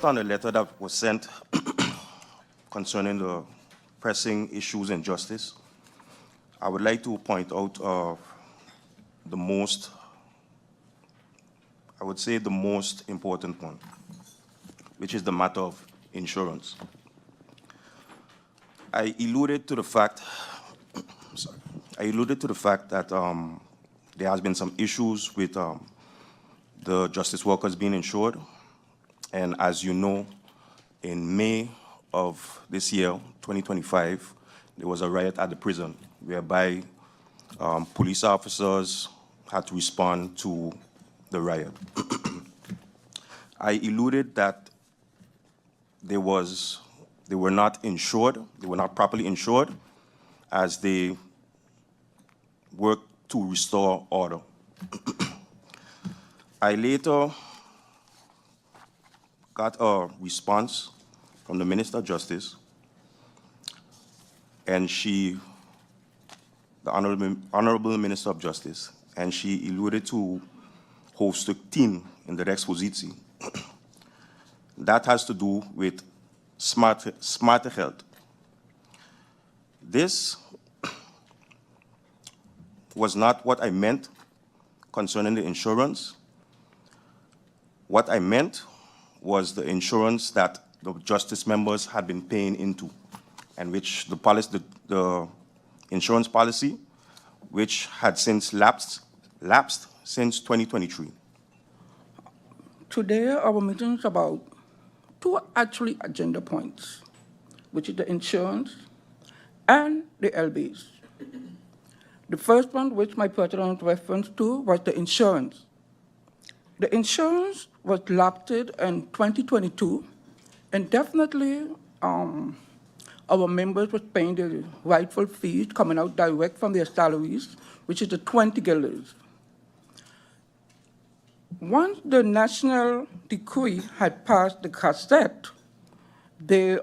based on a letter that was sent concerning the pressing issues in justice, I would like to point out the most, I would say the most important one, which is the matter of insurance. I alluded to the fact that there has been some issues with the justice workers being insured. And as you know, in May of this year, 2025, there was a riot at the prison whereby police officers had to respond to the riot. I alluded that they were not insured, they were not properly insured as they worked to restore order. I later got a response from the Minister of Justice, and the Honorable Minister of Justice, and she alluded to host a team in the exposition. That has to do with smarter health. This was not what I meant concerning the insurance. What I meant was the insurance that the justice members had been paying into, and which the insurance policy, which had since lapsed since 2023. Today, our meeting is about two actually agenda points, which is the insurance and the LBs. The first one, which my president referenced to, was the insurance. The insurance was lapsed in 2022, and definitely our members were paying the rightful fees coming out direct from their salaries, which is the 20 guilders. Once the national decree had passed the cassette, they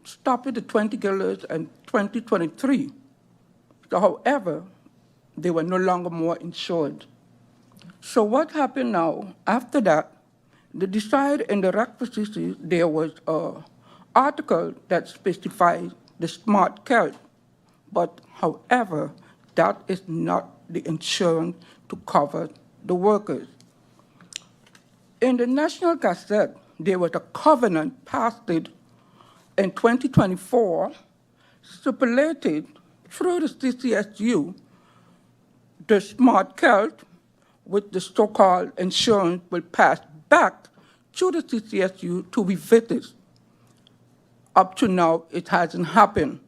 stopped the 20 guilders in 2023. So, however, they were no longer more insured. So what happened now, after that, they decided in the requisites there was an article that specified the smart card. But however, that is not the insurance to cover the workers. In the National Gazette, there was a covenant passed in 2024, stipulated through the CCSU, the smart card with the so-called insurance will pass back to the CCSU to be visited. Up to now, it hasn't happened.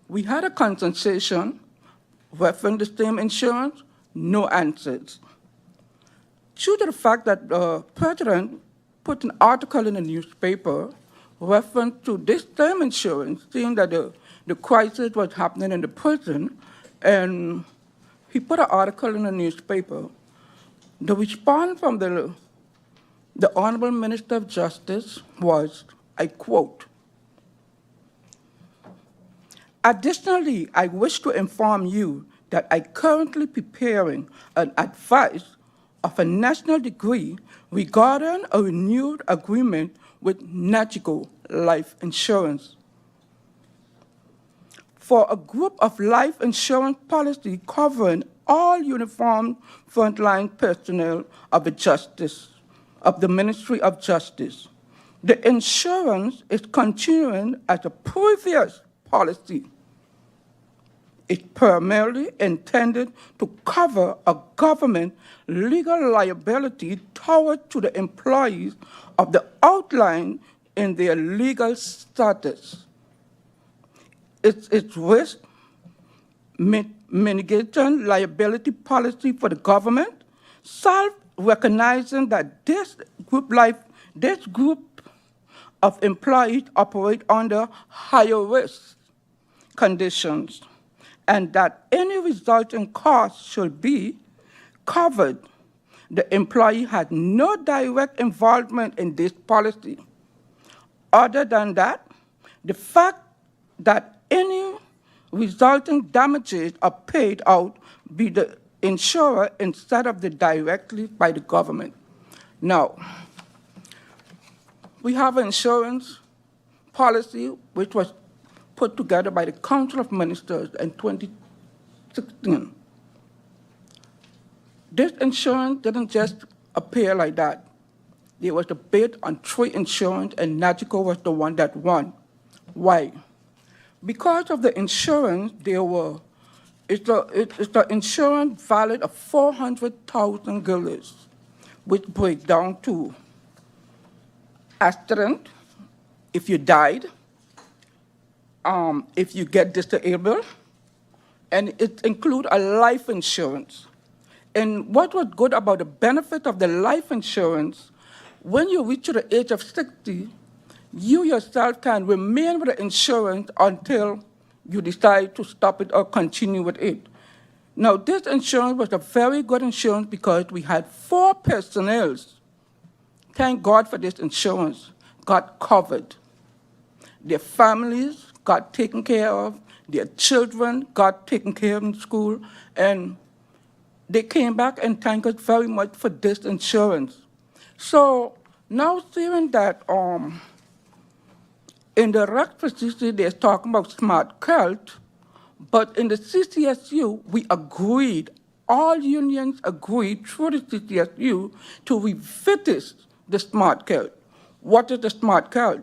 We had a consultation, referring the same insurance, no answers. Due to the fact that the president put an article in the newspaper referring to this same insurance, saying that the crisis was happening in the prison, and he put an article in the newspaper. The response from the Honorable Minister of Justice was, I quote, "Additionally, I wish to inform you that I currently preparing an advice of a national degree regarding a renewed agreement with Nagico Life Insurance for a group of life insurance policy covering all uniformed frontline personnel of the Ministry of Justice. The insurance is continuing as a previous policy. It's primarily intended to cover a government legal liability toward to the employees of the outline in their legal status. It's risk mitigation liability policy for the government, self-recognizing that this group of employees operate under higher risk conditions, and that any resulting costs should be covered. The employee had no direct involvement in this policy. Other than that, the fact that any resulting damages are paid out by the insurer instead of directly by the government. Now, We have an insurance policy which was put together by the Council of Ministers in 2016. This insurance didn't just appear like that. There was a bid on 3 insurance, and Nagico was the one that won. Why? Because of the insurance, it's the insurance valid of 400,000 guilders, which break down to accident, if you died, if you get disabled, and it includes a life insurance. And what was good about the benefit of the life insurance, when you reach the age of 60, you yourself can remain with the insurance until you decide to stop it or continue with it. Now, this insurance was a very good insurance because we had 4 personnel. Thank God for this insurance, got covered. Their families got taken care of, their children got taken care of in school, and they came back and thanked us very much for this insurance. So now seeing that in the REC facility, they're talking about smart cult, but in the CCSU, we agreed, all unions agreed through the CCSU to revisit the smart cult. What is the smart cult?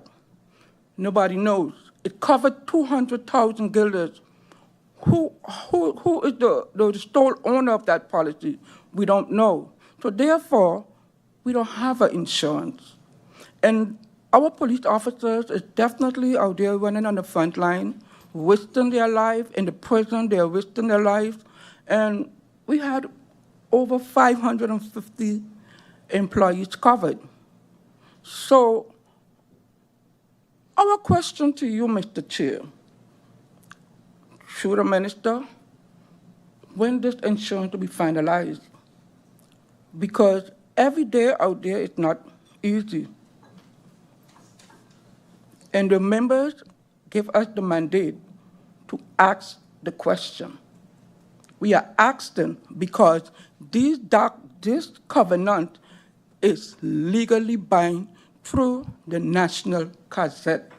Nobody knows. It covered 200,000 guilders. Who is the sole owner of that policy? We don't know. So therefore, we don't have an insurance. And our police officers is definitely out there running on the front line, risking their life. In the prison, they're risking their lives. And we had over 550 employees covered. So our question to you, Mr. Chair, through the minister, when this insurance to be finalized? Because every day out there is not easy. And the members give us the mandate to ask the question. We are asking because this covenant is legally binding through the National Gazette.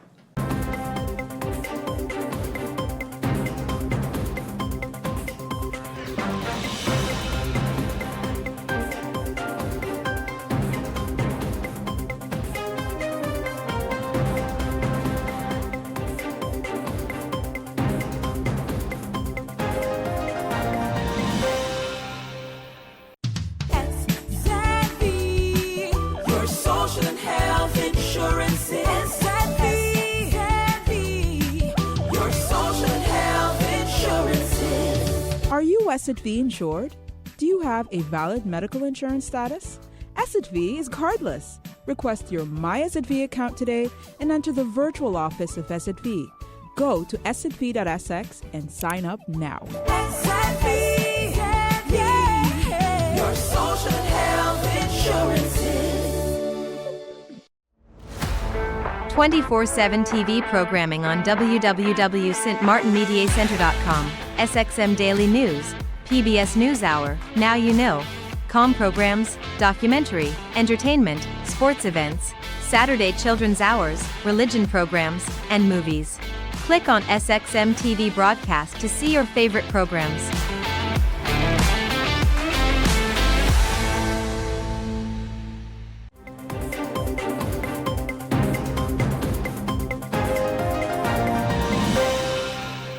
Are you SXM insured? Do you have a valid medical insurance status? SXM is cardless. Request your My SXM account today and enter the virtual office of SXM. Go to sxv.sx and sign up now. SXM, yeah, your social health insurances. 24/7 TV programming on www.stmartinmediacenter.com, SXM Daily News, PBS NewsHour, Now You Know, Com programs, documentary, entertainment, sports events, Saturday children's hours, religion programs, and movies. Click on SXM TV broadcast to see your favorite programs.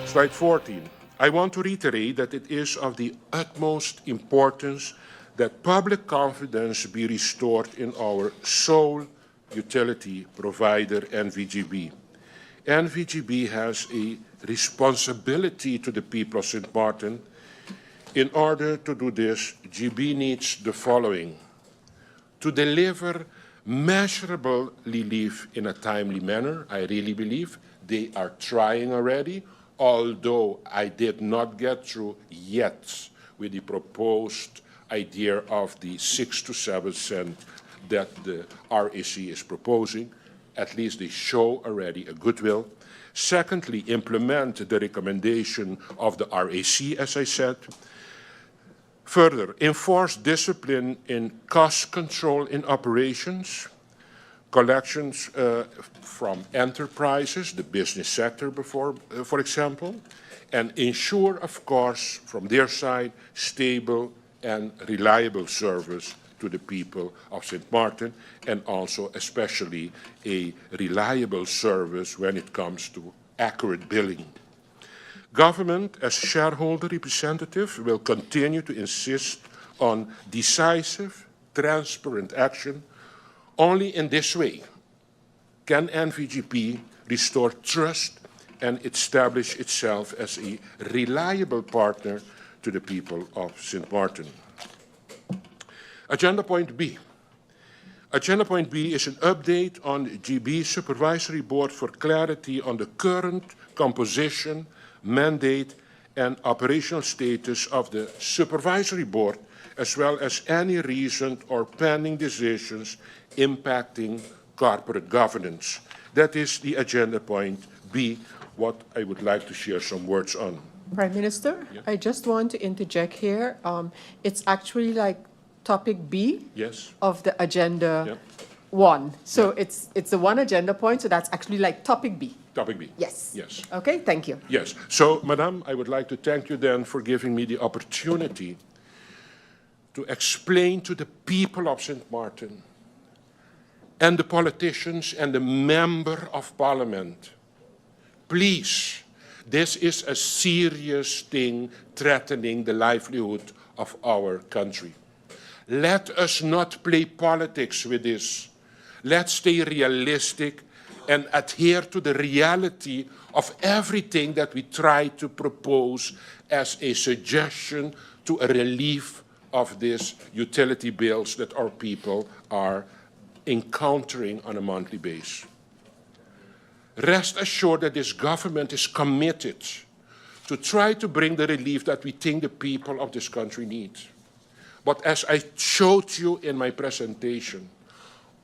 Slide 14. I want to reiterate that it is of the utmost importance that public confidence be restored in our sole utility provider, NVGB. NVGB has a responsibility to the people of St. Martin. In order to do this, GB needs the following: to deliver measurable relief in a timely manner. I really believe they are trying already, although I did not get through yet with the proposed idea of the 6 to 7 cent that the RAC is proposing. At least they show already a goodwill. Secondly, implement the recommendation of the RAC, as I said. Further, enforce discipline in cost control in operations. collections from enterprises, the business sector, for example, and ensure, of course, from their side, stable and reliable service to the people of St. Martin, and also especially a reliable service when it comes to accurate billing. Government, as shareholder representative, will continue to insist on decisive, transparent action. Only in this way can NVGP restore trust and establish itself as a reliable partner to the people of St. Martin. Agenda point B. Agenda point B is an update on GB Supervisory Board for clarity on the current composition, mandate, and operational status of the Supervisory Board, as well as any recent or pending decisions impacting corporate governance. That is the agenda point B, what I would like to share some words on. Prime Minister, I just want to interject here. It's actually like topic B Yes? of the agenda Yep. 1. So it's the one agenda point, so that's actually like topic B. Topic B. Yes. Yes. Okay, thank you. Yes. So, Madam, I would like to thank you then for giving me the opportunity to explain to the people of St. Martin and the politicians and the member of parliament, please, this is a serious thing threatening the livelihood of our country. Let us not play politics with this. Let's stay realistic and adhere to the reality of everything that we try to propose as a suggestion to a relief of these utility bills that our people are encountering on a monthly basis. Rest assured that this government is committed to try to bring the relief that we think the people of this country need. But as I showed you in my presentation,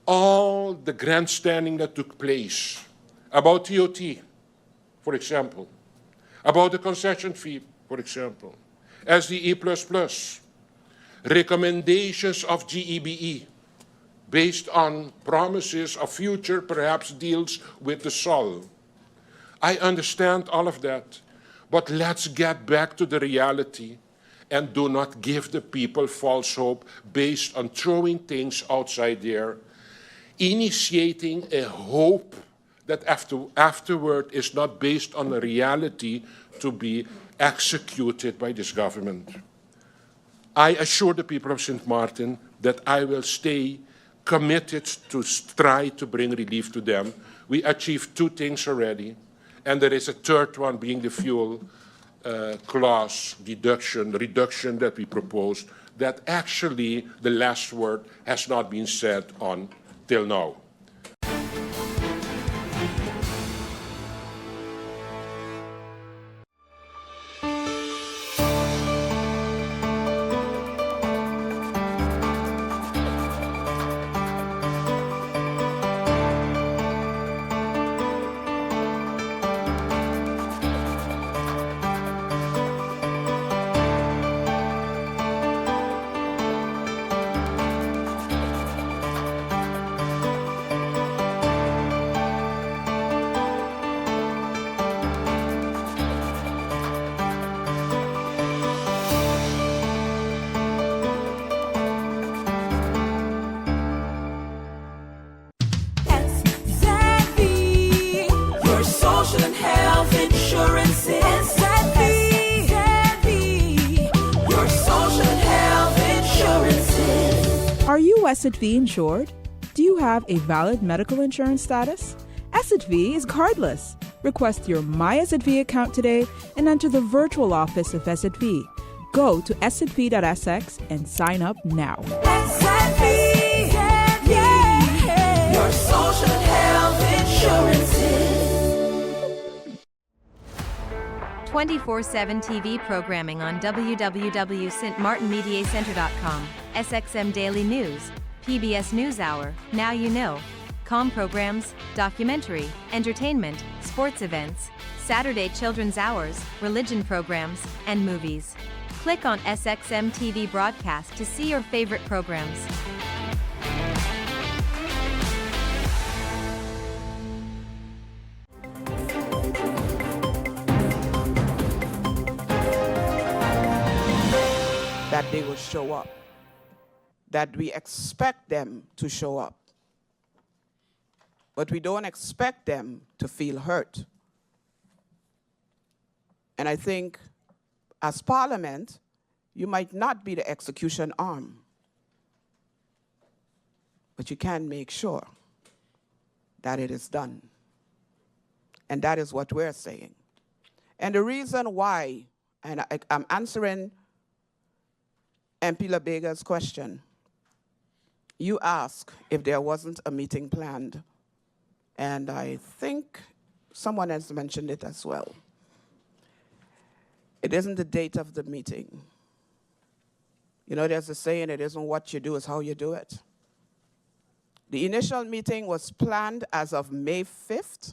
all the grandstanding that took place about TOT, for example, about the concession fee, for example, SDE++, recommendations of GEBE based on promises of future, perhaps, deals with the SOL. I understand all of that, but let's get back to the reality and do not give the people false hope based on throwing things outside there, initiating a hope that afterward is not based on a reality to be executed by this government. I assure the people of St. Martin that I will stay committed to try to bring relief to them. We achieved 2 things already, and there is a third one being the fuel clause reduction that we proposed, that actually the last word has not been said on till now. Your social and health insurance is your social and health insurance. Are you SXV insured? Do you have a valid medical insurance status? SXV is cardless. Request your My SXV account today and enter the virtual office of SXV. Go to sxv.sx and sign up now. Your social and health insurances. 24/7 TV programming on www.stmartinmediacenter.com, SXM Daily News, PBS NewsHour, Now You Know, com programs, documentary, entertainment, sports events, Saturday children's hours, religion programs, and movies. Click on SXM TV broadcast to see your favorite programs. that they will show up, that we expect them to show up, but we don't expect them to feel hurt. And I think as Parliament, you might not be the execution arm, but you can make sure that it is done. And that is what we're saying. And the reason why, and I'm answering MP LaBega's question. You asked if there wasn't a meeting planned, and I think someone else mentioned it as well. It isn't the date of the meeting. You know, there's a saying, it isn't what you do, it's how you do it. The initial meeting was planned as of May 5th,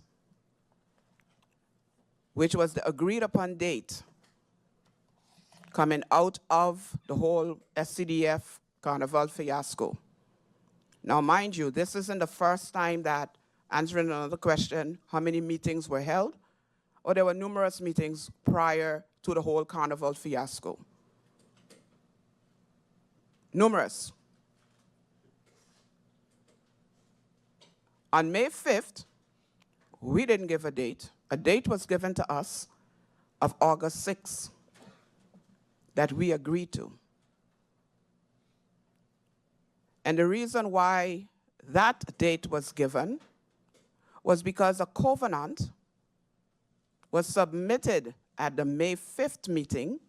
which was the agreed upon date coming out of the whole SCDF Carnival fiasco. Now, mind you, this isn't the first time that, answering another question, how many meetings were held, or there were numerous meetings prior to the whole Carnival fiasco. Numerous. On May 5th, we didn't give a date. A date was given to us of August 6th that we agreed to. And the reason why that date was given was because a covenant was submitted at the May 5th meeting,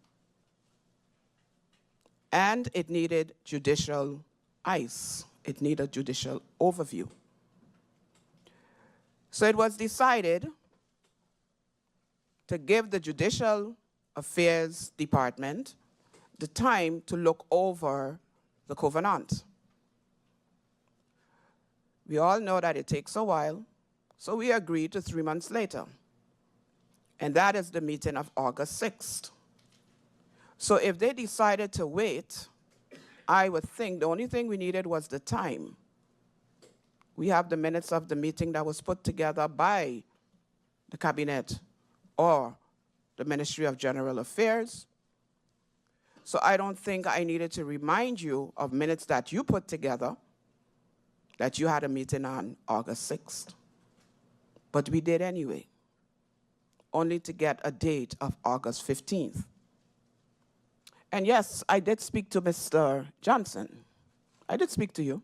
and it needed judicial ice. It needed judicial overview. So it was decided to give the Judicial Affairs Department the time to look over the covenant. We all know that it takes a while, so we agreed to 3 months later. And that is the meeting of August 6th. So if they decided to wait, I would think the only thing we needed was the time. We have the minutes of the meeting that was put together by the Cabinet or the Ministry of General Affairs. So I don't think I needed to remind you of minutes that you put together that you had a meeting on August 6th. But we did anyway, only to get a date of August 15th. And yes, I did speak to Mr. Johnson. I did speak to you.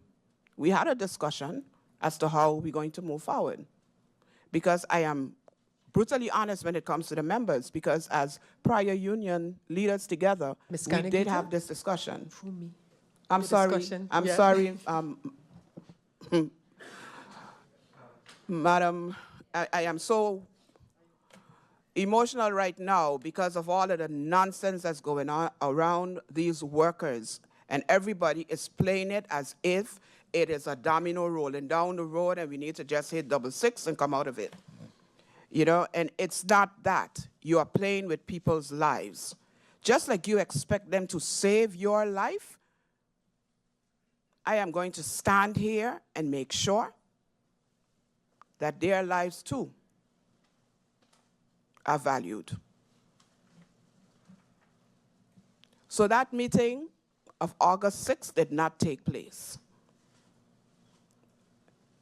We had a discussion as to how we're going to move forward. Because I am brutally honest when it comes to the members, because as prior union leaders together, Ms. we did Kanagita? have this discussion. For me. I'm The sorry. discussion, I'm yeah. sorry, Madam, I am so emotional right now because of all of the nonsense that's going on around these workers. And everybody is playing it as if it is a domino rolling down the road and we need to just hit 666 and come out of it. You know, and it's not that. You are playing with people's lives. Just like you expect them to save your life, I am going to stand here and make sure that their lives too are valued. So that meeting of August 6th did not take place.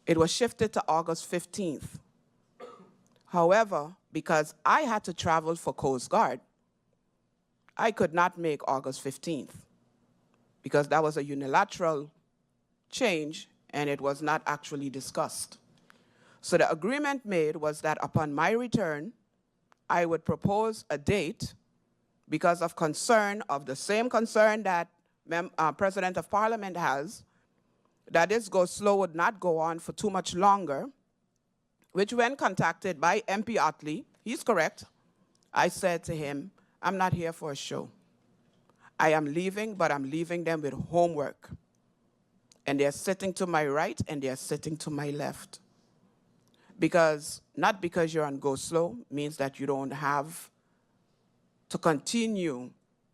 It was shifted to August 15th. However, because I had to travel for Coast Guard, I could not make August 15th because that was a unilateral change and it was not actually discussed. So the agreement made was that upon my return, I would propose a date because of concern, of the same concern that President of Parliament has, that this go slow would not go on for too much longer, which when contacted by MP Otley, he's correct, I said to him, I'm not here for a show. I am leaving, but I'm leaving them with homework. And they're sitting to my right and they're sitting to my left. Because, not because you're on go slow, means that you don't have to continue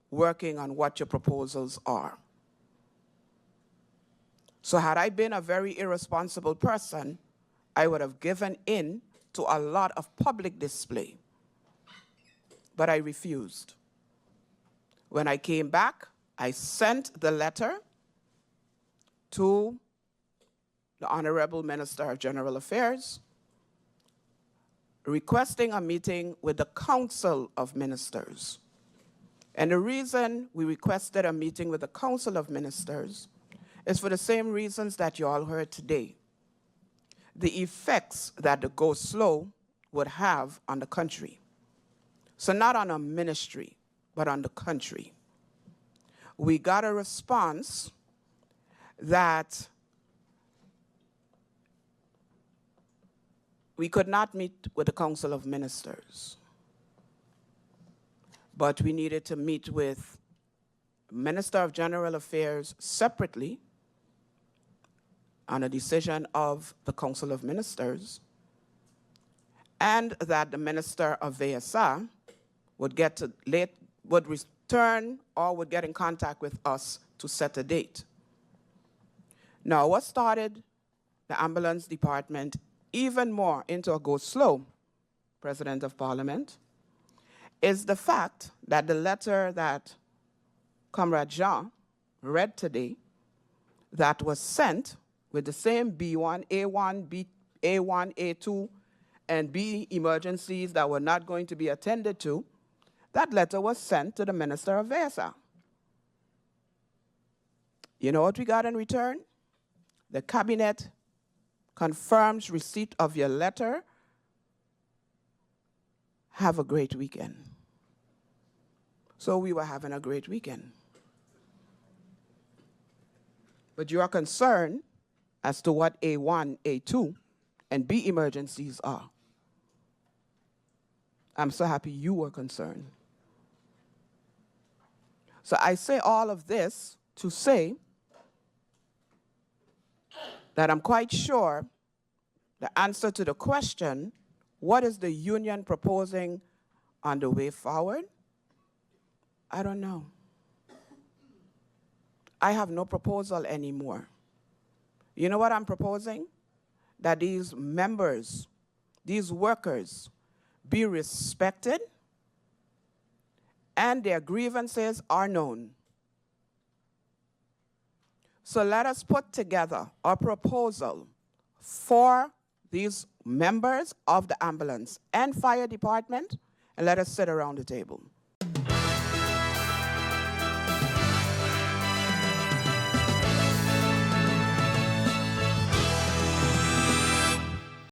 working on what your proposals are. So had I been a very irresponsible person, I would have given in to a lot of public display. But I refused. When I came back, I sent the letter to the Honorable Minister of General Affairs requesting a meeting with the Council of Ministers. And the reason we requested a meeting with the Council of Ministers is for the same reasons that you all heard today. The effects that the go slow would have on the country. So not on a ministry, but on the country. We got a response that we could not meet with the Council of Ministers, but we needed to meet with Minister of General Affairs separately on a decision of the Council of Ministers, and that the Minister of VSA would would return or would get in contact with us to set a date. Now, what started the ambulance department even more into a go slow, President of Parliament, is the fact that the letter that Comrade Jean read today that was sent with the same B1, A1, A1, A2, and B emergencies that were not going to be attended to, that letter was sent to the Minister of VSA. You know what we got in return? The Cabinet confirms receipt of your letter. Have a great weekend. So we were having a great weekend. But you are concerned as to what A1, A2, and B emergencies are. I'm so happy you were concerned. So I say all of this to say that I'm quite sure the answer to the question, what is the union proposing on the way forward? I don't know. I have no proposal anymore. You know what I'm proposing? That these members, these workers, be respected and their grievances are known. So let us put together a proposal for these members of the ambulance and fire department, and let us sit around the table.